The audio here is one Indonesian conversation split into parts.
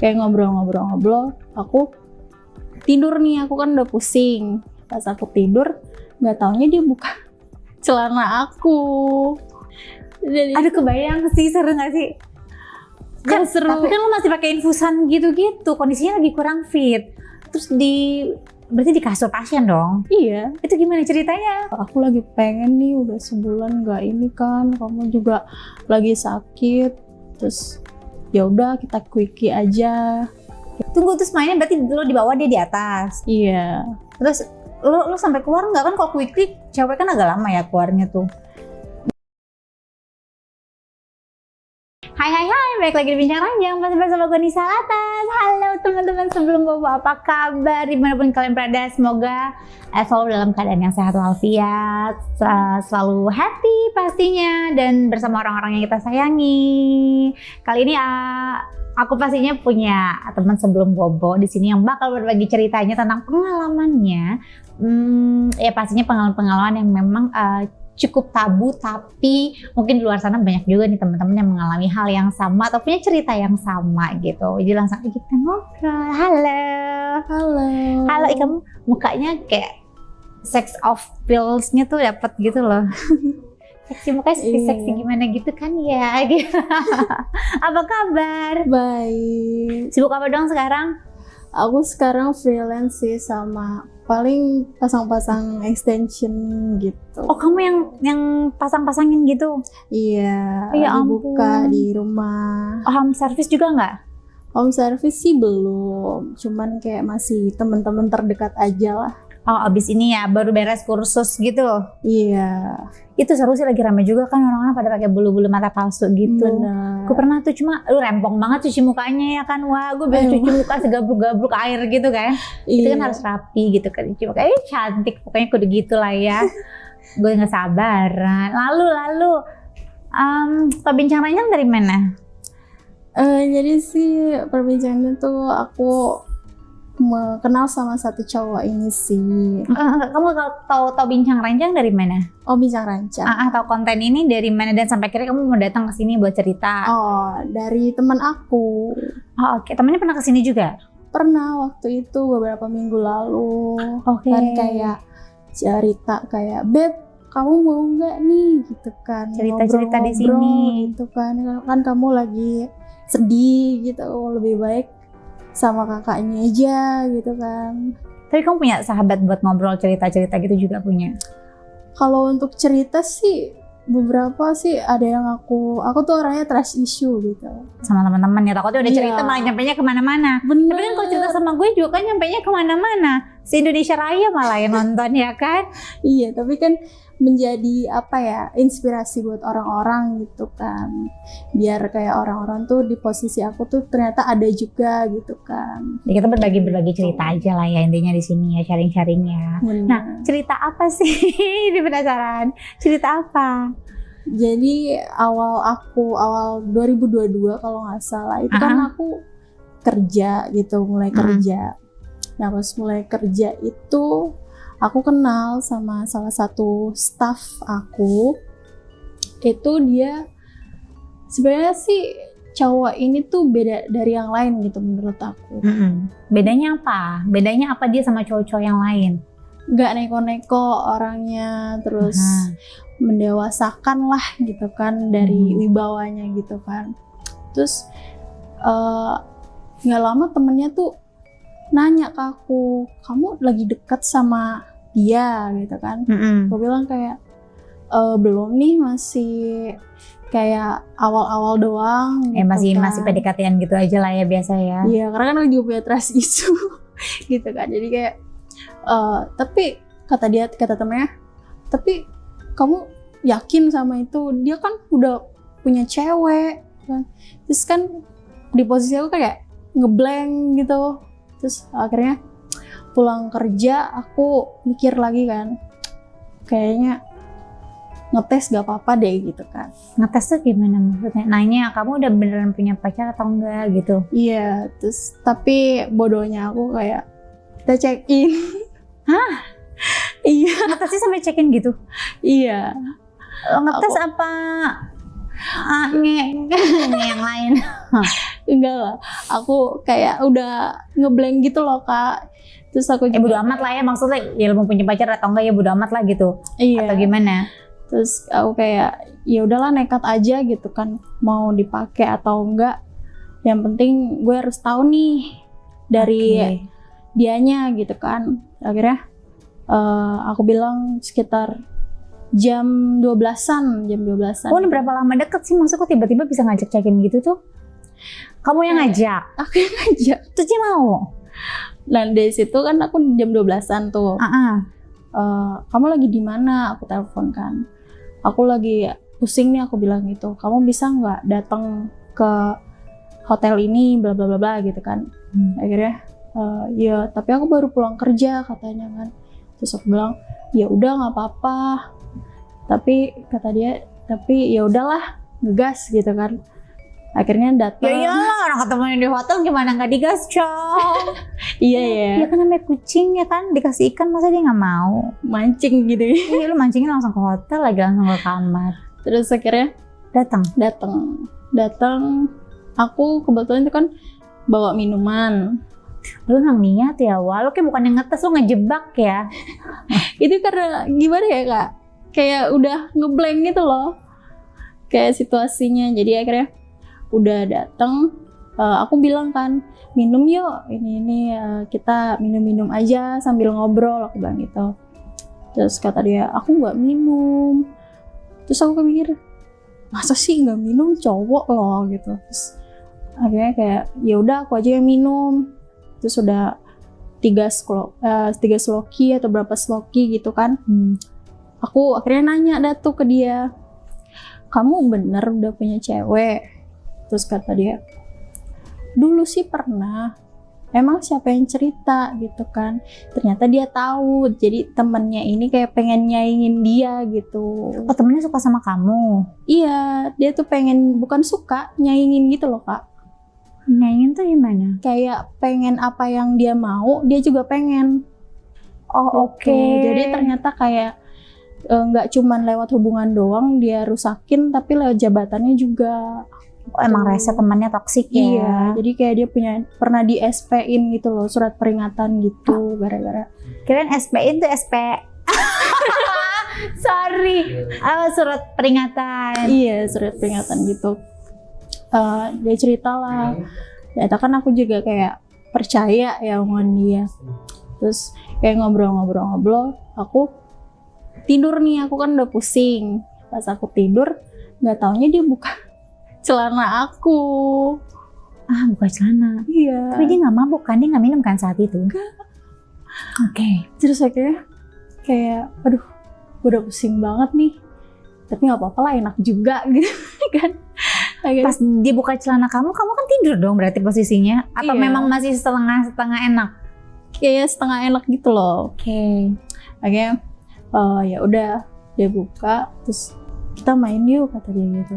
Kayak ngobrol-ngobrol, aku tidur nih, aku kan udah pusing. Pas aku tidur, nggak taunya dia buka celana aku. Jadi, Aduh kebayang sih, seru gak sih? Kan seru. Tapi kan lo masih pakai infusan gitu-gitu, kondisinya lagi kurang fit. Terus berarti di kasur pasien dong? Iya. Itu gimana ceritanya? Aku lagi pengen nih, udah sebulan nggak ini kan, kamu juga lagi sakit. Terus ya udah kita quickie aja. Tunggu, terus mainnya berarti lo di bawah, dia di atas. Iya. Terus lo sampai keluar nggak? Kan kalau quick cewek kan agak lama ya keluarnya tuh. Hai, balik lagi di Bincang Ranjang, masih bersama gue Nisa Latas. Halo teman-teman sebelum bobo, apa kabar dimanapun kalian berada? Semoga selalu dalam keadaan yang sehat walafiat, selalu happy pastinya, dan bersama orang-orang yang kita sayangi. Kali ini aku pastinya punya teman sebelum bobo di sini yang bakal berbagi ceritanya tentang pengalamannya. Ya pastinya pengalaman-pengalaman yang memang cukup tabu, tapi mungkin di luar sana banyak juga nih teman-teman yang mengalami hal yang sama atau punya cerita yang sama gitu. Jadi langsung aja kita ngobrol. Halo, kamu mukanya kayak sex of pills-nya tuh dapet gitu loh. Seksi, mukanya seksi gimana gitu kan ya. Apa kabar? Baik. Sibuk apa dong sekarang? Aku sekarang freelance sih, sama paling pasang-pasang extension gitu. Oh, kamu yang pasang-pasangin gitu? Iya, Ya lagi ampun. buka di rumah. Oh, home service juga nggak? Home service sih belum, cuman kayak masih teman-teman terdekat aja lah. Oh, abis ini ya baru beres kursus gitu. Iya. Itu seru sih, lagi rame juga kan orang-orang pada pakai bulu-bulu mata palsu gitu. Benar. Gue pernah tuh, cuma lu rempong banget cuci mukanya ya kan. Wah, gue biasa cuci muka segabruk-gabruk air gitu kan. Itu kan harus rapi gitu kan, cuci muka. Cantik pokoknya kudu gitu lah ya. Gue nggak sabaran. Lalu Bincang Ranjang dari mana? Jadi sih perbincangannya tuh aku kenal sama satu cowok ini sih. Kamu tahu Bincang Ranjang dari mana? Oh, Bincang Ranjang. Tahu konten ini dari mana dan sampai akhirnya kamu mau datang ke sini buat cerita? Oh, dari teman aku. Oh, oke. Temennya pernah ke sini juga? Pernah, waktu itu beberapa minggu lalu. Oke. Kan kayak cerita kayak, "Beb, kamu mau nggak nih?" gitu kan. Cerita-cerita di Ngobrol-ngobrol sini. gitu kan. Kan kamu lagi sedih gitu, lebih baik sama kakaknya aja gitu kan. Tapi kamu punya sahabat buat ngobrol cerita-cerita gitu juga punya? Kalau untuk cerita sih beberapa sih ada yang aku tuh orangnya trust issue gitu. Sama teman-teman ya, takutnya udah Iya. cerita malah nyampainya kemana-mana. Bener. Tapi kan kalau cerita sama gue juga kan nyampainya kemana-mana. Se-Indonesia Raya malah yang nonton ya kan? Iya, tapi kan menjadi inspirasi buat orang-orang gitu kan. Biar kayak orang-orang tuh di posisi aku tuh ternyata ada juga gitu kan. Ya kita berbagi cerita aja lah ya intinya di sini ya, sharing-sharing ya. Bener. Nah, cerita apa sih? Ini penasaran. Cerita apa? Jadi awal 2022 kalau nggak salah itu kan aku kerja gitu, mulai kerja. Nah, pas mulai kerja itu aku kenal sama salah satu staff aku. Itu dia sebenarnya sih cowok ini tuh beda dari yang lain gitu menurut aku. Bedanya apa? Bedanya apa dia sama cowok-cowok yang lain? Nggak neko-neko orangnya, terus mendewasakan lah gitu kan dari wibawanya gitu kan. Terus nggak lama temennya tuh nanya ke aku, "Kamu lagi dekat sama dia?" gitu kan. Aku bilang kayak belum nih, masih kayak awal-awal doang gitu masih kan. masih PDKT-an gitu aja lah ya biasa ya. Iya, karena kan lagi punya trust issue gitu kan. Jadi kayak tapi kata temennya, "Tapi kamu yakin sama itu? Dia kan udah punya cewek kan." Terus kan di posisi aku kayak ngeblank gitu. Terus akhirnya pulang kerja aku mikir lagi kan, kayaknya ngetes gak apa-apa deh gitu kan. Ngetes tuh gimana maksudnya? Nanya kamu udah beneran punya pacar atau enggak gitu? Iya, terus tapi bodohnya aku kayak kita check in. Hah? Iya. Ngetesnya sampai check in gitu? Iya. Ngetes apa? Yang lain? Enggak lah, aku kayak udah ngeblank gitu loh Kak. Terus aku juga bodo amat lah ya, maksudnya ya mau punya pacar atau enggak ya bodo amat lah gitu. iya. Atau gimana? Terus aku kayak ya udahlah nekat aja gitu kan, mau dipakai atau enggak. Yang penting gue harus tahu nih dari dianya gitu kan. Akhirnya aku bilang sekitar jam 12-an. Oh, ini berapa lama deket sih? Maksudnya kok tiba-tiba bisa ngajak-cakin gitu tuh? Kamu yang ngajak? Aku yang ngajak. Terus dia mau? Nah dari situ kan aku jam 12-an tuh. Kamu lagi di mana? Aku telepon kan. Aku lagi pusing nih, aku bilang gitu. Kamu bisa nggak datang ke hotel ini, bla bla bla bla gitu kan. Akhirnya ya tapi aku baru pulang kerja katanya kan. Terus aku bilang ya udah nggak apa-apa. Tapi kata dia, tapi ya udahlah, ngegas gitu kan. Akhirnya datang. Ya iyalah, orang ketemunya di hotel gimana nggak digas, Cong? Iya ya. Ya kan namanya kucing ya kan, dikasih ikan masa dia nggak mau? Mancing gitu. Iya, lu mancingnya langsung ke hotel lagi, langsung ke kamar. Terus akhirnya datang. Aku kebetulan itu kan bawa minuman. Lu nggak niat ya, wah lu kayak bukan yang ngetes, lu ngejebak ya. Itu karena gimana ya Kak? Kayak udah ngeblank gitu loh. Kayak situasinya. Jadi akhirnya udah datang, aku bilang kan minum yuk, ini kita minum aja sambil ngobrol, aku bilang gitu. Terus kata dia aku nggak minum. Terus aku mikir masa sih nggak minum, cowok loh gitu. Terus akhirnya kayak ya udah aku aja yang minum. Terus udah 3 sloki atau berapa sloki gitu kan. Aku akhirnya nanya dah tuh ke dia, kamu bener udah punya cewek? Terus kata dia, dulu sih pernah. Emang siapa yang cerita gitu kan? Ternyata dia tahu. Jadi temennya ini kayak pengen nyaingin dia gitu. Oh, temennya suka sama kamu? Iya, dia tuh pengen, bukan suka, nyaingin gitu loh Kak. Nyaingin tuh gimana? Kayak pengen apa yang dia mau, dia juga pengen. Oh oke. Jadi ternyata kayak nggak cuman lewat hubungan doang dia rusakin, tapi lewat jabatannya juga. Oh, emang rese temannya toksik ya? Iya, jadi kayak dia pernah di SP-in gitu loh, surat peringatan gitu, gara-gara. Kirain SP-in tuh SP. Sorry, surat peringatan. Iya, surat peringatan gitu. Dia cerita lah, ya kan aku juga kayak percaya ya omongan dia. Terus kayak ngobrol-ngobrol, aku tidur nih, aku kan udah pusing. Pas aku tidur, nggak taunya dia buka celana aku. Buka celana? Iya. Tapi dia nggak mabuk kan? Dia nggak minum kan saat itu? Enggak. Oke. Terus akhirnya kayak, aduh, gue udah pusing banget nih. Tapi nggak apa-apa lah, enak juga gitu kan. Akhirnya, pas dia buka celana kamu kan tidur dong berarti posisinya? Atau iya, memang masih setengah enak? Kayak setengah enak gitu loh. Oke. Akhirnya ya udah dia buka, terus kita main yuk kata dia gitu.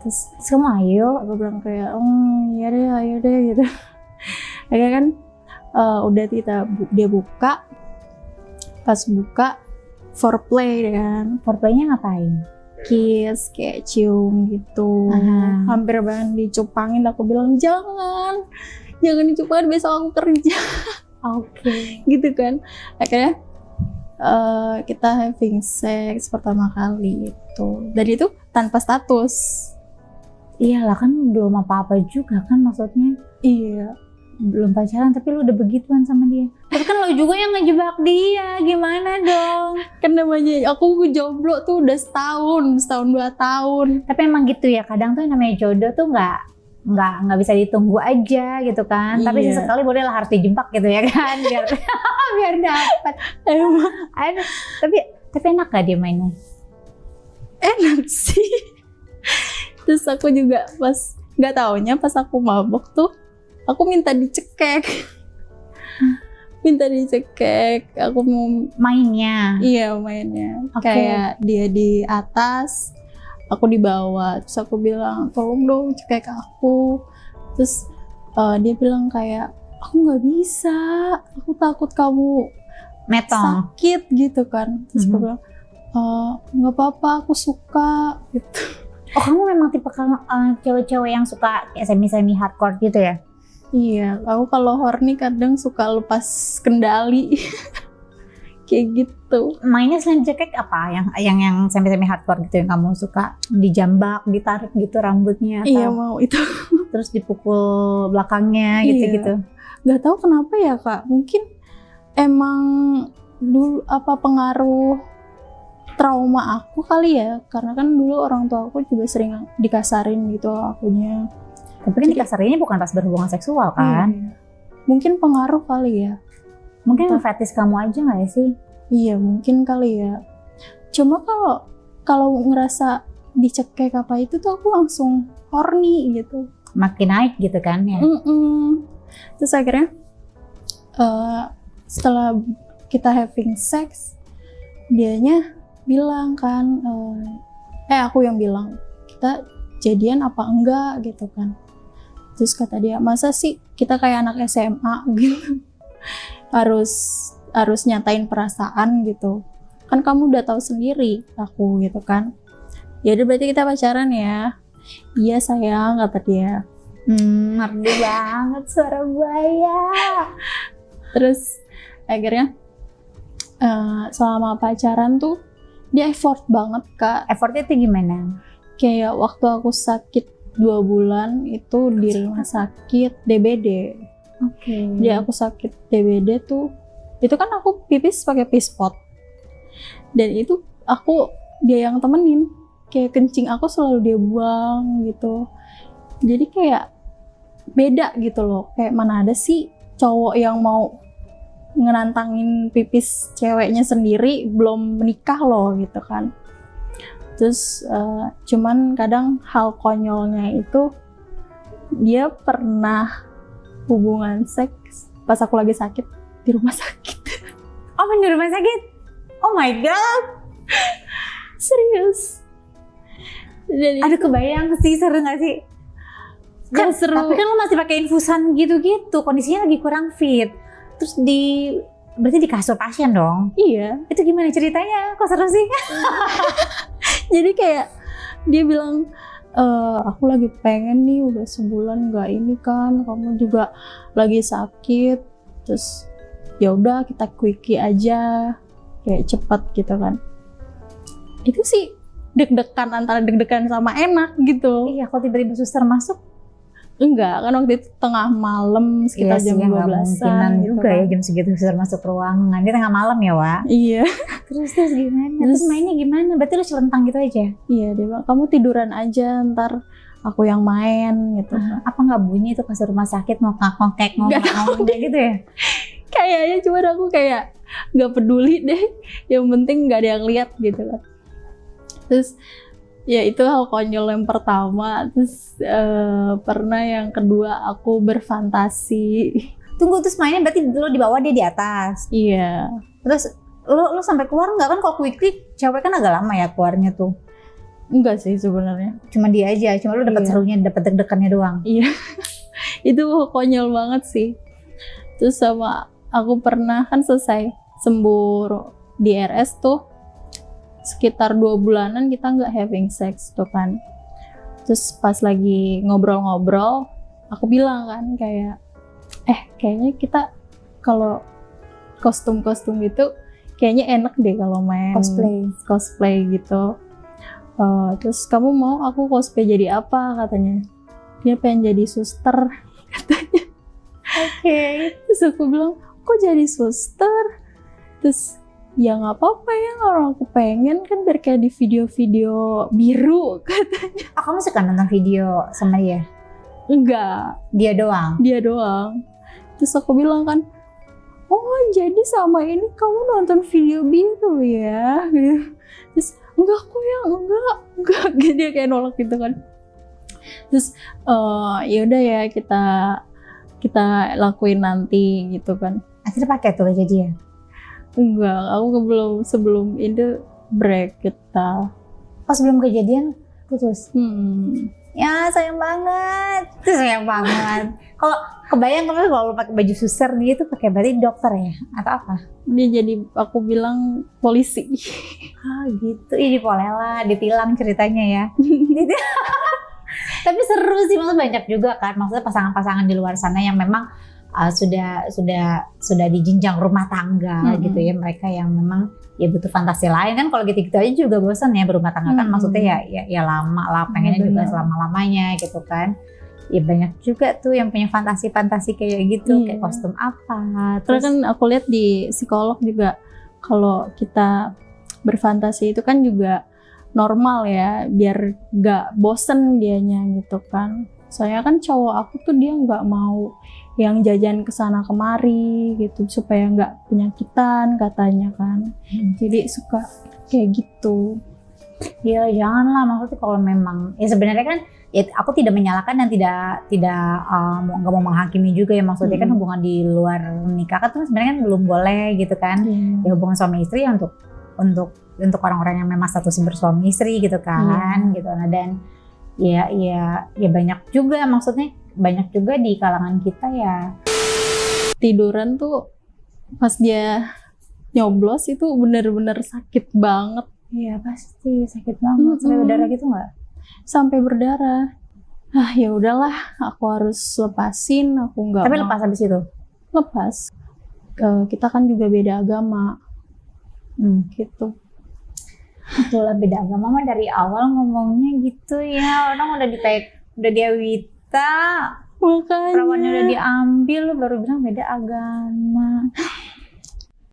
Terus semua ayo, aku bilang kayak iya deh, ayo deh gitu. Akhirnya kan udah dia buka, pas buka foreplay kan. Foreplaynya ngapain? Kiss, kayak cium gitu. Hampir banget dicupangin, aku bilang jangan dicupangin, besok aku kerja. Oke. Gitu kan. Akhirnya kita having sex pertama kali itu, dan itu tanpa status. Iyalah kan belum apa-apa juga kan, maksudnya. Iya, belum pacaran tapi lu udah begituan sama dia. Tapi kan lu juga yang ngejebak dia, gimana dong? Kan namanya aku jomblo tuh udah setahun 2 tahun. Tapi emang gitu ya, kadang tuh namanya jodoh tuh nggak bisa ditunggu aja gitu kan. Iya. Tapi sesekali boleh lah harus dijebak gitu ya kan, biar dapat. Emang tapi enak gak dia mainnya? Enak sih. Terus aku juga pas nggak taunya pas aku mabok tuh aku minta dicekek. Aku mau mainnya. Iya, mainnya. Okay. Kayak dia di atas, aku di bawah. Terus aku bilang tolong dong cekek aku. Terus dia bilang kayak aku nggak bisa, aku takut kamu metong sakit gitu kan. Terus aku bilang nggak apa-apa, aku suka gitu. Oh, kamu memang tipe cewek-cewek yang suka kayak semi hardcore gitu ya? Iya, aku kalau horny kadang suka lepas kendali. Kayak gitu. Mainnya selain cekek apa? Yang semi hardcore gitu yang kamu suka? Dijambak, ditarik gitu rambutnya atau Iya, mau itu. terus dipukul belakangnya gitu-gitu. Gak tahu kenapa ya Kak, mungkin emang dulu apa pengaruh trauma aku kali ya, karena kan dulu orang tua aku juga sering dikasarin gitu akunya. Tapi kan dikasarinnya bukan pas berhubungan seksual kan? Iya. Mungkin pengaruh kali ya. Mungkin fetis kamu aja nggak sih? Iya mungkin kali ya. Cuma kalau ngerasa dicekek apa itu tuh aku langsung horny gitu. Makin naik gitu kan ya? Terus akhirnya setelah kita having sex, dianya bilang kan, aku yang bilang, kita jadian apa enggak gitu kan. Terus kata dia, masa sih kita kayak anak SMA gitu, harus nyatain perasaan gitu. Kan kamu udah tahu sendiri aku gitu kan. Ya udah berarti kita pacaran ya. Iya sayang, kata dia. Merdu banget suara buaya. Terus akhirnya selama pacaran tuh dia effort banget Kak. Effortnya itu gimana? Kayak waktu aku sakit 2 bulan itu di rumah sakit DBD. Oke. Jadi aku sakit DBD tuh, itu kan aku pipis pakai pispot. Dan itu dia yang temenin. Kayak kencing aku selalu dia buang gitu. Jadi kayak beda gitu loh. Kayak mana ada sih cowok yang mau ngenantangin pipis ceweknya sendiri belum menikah loh gitu kan. Terus cuman kadang hal konyolnya itu dia pernah hubungan seks pas aku lagi sakit di rumah sakit. Oh, di rumah sakit? Oh my god. Serius. Jadi, aduh kebayang sih, seru gak sih? Kan seru. Tapi kan lo masih pakai infusan gitu-gitu, kondisinya lagi kurang fit. Terus berarti di kasur pasien dong? Iya. Itu gimana ceritanya? Kok seru sih? Jadi kayak dia bilang, aku lagi pengen nih udah sebulan nggak ini kan, kamu juga lagi sakit, terus ya udah kita quickie aja, kayak cepet gitu kan. Itu sih deg-degan, antara deg-degan sama enak gitu. Iya, kalau tiba-tiba suster masuk. Enggak, kan waktu itu tengah malam sekitar jam 12-an gitu juga kan. Ya jam segitu suster masuk ruangan. Dia tengah malam ya, Wak? Iya. Terus gimana? Terus mainnya gimana? Berarti lu celentang gitu aja? Iya, dia bilang, kamu tiduran aja, ntar aku yang main gitu. Apa nggak bunyi itu kasur rumah sakit ngokak-ngokek ngomong gitu ya? Kayaknya cuma aku kayak nggak peduli deh. Yang penting nggak ada yang lihat gitu kan. Terus ya itu hal konyol yang pertama. Terus pernah yang kedua aku berfantasi. Tunggu, terus mainnya berarti lo di bawah, dia di atas? Iya. Terus lo sampai keluar nggak? Kan kalau quickly cewek kan agak lama ya keluarnya tuh. Enggak sih sebenarnya. Cuma dia aja, cuma lo dapat serunya, dapat deg-degannya doang. Iya. Itu konyol banget sih. Terus sama aku pernah kan selesai sembuh di RS tuh sekitar 2 bulanan kita nggak having sex tuh kan. Terus pas lagi ngobrol-ngobrol, aku bilang kan kayak, kayaknya kita kalau kostum-kostum gitu kayaknya enak deh kalau main cosplay gitu. Terus kamu mau aku cosplay jadi apa katanya? Dia pengen jadi suster katanya. Oke. Terus aku bilang, kok jadi suster? Terus ya nggak apa-apa ya, orang aku pengen kan biar kayak di video-video biru katanya. Oh, kamu suka nonton video sama dia? Enggak. Dia doang? Dia doang. Terus aku bilang kan, oh jadi sama ini kamu nonton video biru ya? Terus enggak kok ya, enggak. Dia kayak nolak gitu kan. Terus ya udah ya kita lakuin nanti gitu kan. Akhirnya pakai tuh kejadian? Enggak, aku sebelum itu break kita. Oh, sebelum kejadian putus? Ya sayang banget, itu sayang banget. Kalau kebayang kamu kalau lu pakai baju suster dia tuh pakai berarti dokter ya atau apa? Dia jadi aku bilang polisi. Ah gitu, ini polela, ditilang ceritanya ya. Tapi seru sih, maksudnya banyak juga kan, maksudnya pasangan-pasangan di luar sana yang memang sudah di jenjang rumah tangga gitu ya, mereka yang memang ya butuh fantasi lain kan. Kalau gitu-gitu aja juga bosan ya berumah tangga kan, maksudnya ya lama lah, pengennya juga selama-lamanya gitu kan. Ya banyak juga tuh yang punya fantasi-fantasi kayak gitu, kayak kostum apa. Terus kan aku lihat di psikolog juga kalau kita berfantasi itu kan juga normal ya, biar gak bosen dianya gitu kan. Soalnya kan cowok aku tuh dia gak mau yang jajan kesana kemari gitu, supaya gak penyakitan katanya kan. Jadi suka kayak gitu. Ya janganlah, maksudnya kalau memang ya sebenarnya kan ya aku tidak menyalahkan dan tidak nggak mau menghakimi juga ya, maksudnya kan hubungan di luar nikah kan sebenarnya kan belum boleh gitu kan. Ya hubungan suami istri ya untuk orang-orang yang memang statusnya bersuami istri gitu kan, gitu. Nah dan ya banyak juga, maksudnya banyak juga di kalangan kita ya tiduran tuh pas dia nyoblos itu bener-bener sakit banget. Iya pasti sakit banget. Sampai berdarah gitu nggak? Sampai berdarah. Ah ya udahlah, aku harus lepasin, aku nggak. Tapi lepas habis itu? Lepas. Kita kan juga beda agama, gitu. Itulah beda agama mah dari awal ngomongnya gitu ya. Orang udah dia Wita, makanya perawannya udah diambil, baru bilang beda agama.